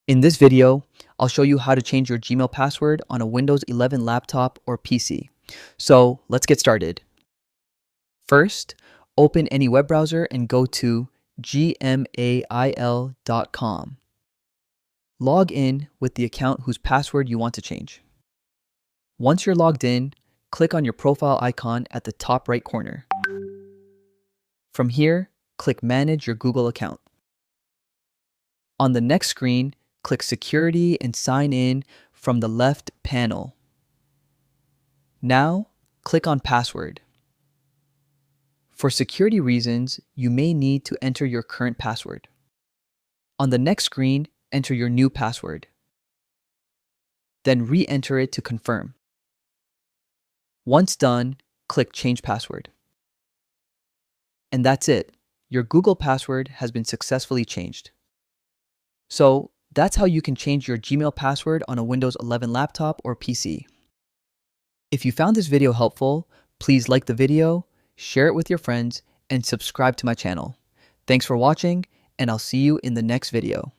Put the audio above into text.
In this video, I'll show you how to change your Gmail password on a Windows 11 laptop or PC. So let's get started. First, open any web browser and go to gmail.com. Log in with the account whose password you want to change. Once you're logged in, click on your profile icon at the top right corner. From here, click Manage your Google account. On the next screen, click Security and Sign In from the left panel. Now, click on Password. For security reasons, you may need to enter your current password. On the next screen, enter your new password. Then re-enter it to confirm. Once done, click Change Password. And that's it. Your Google password has been successfully changed. So that's how you can change your Gmail password on a Windows 11 laptop or PC. If you found this video helpful, please like the video, share it with your friends, and subscribe to my channel. Thanks for watching, and I'll see you in the next video.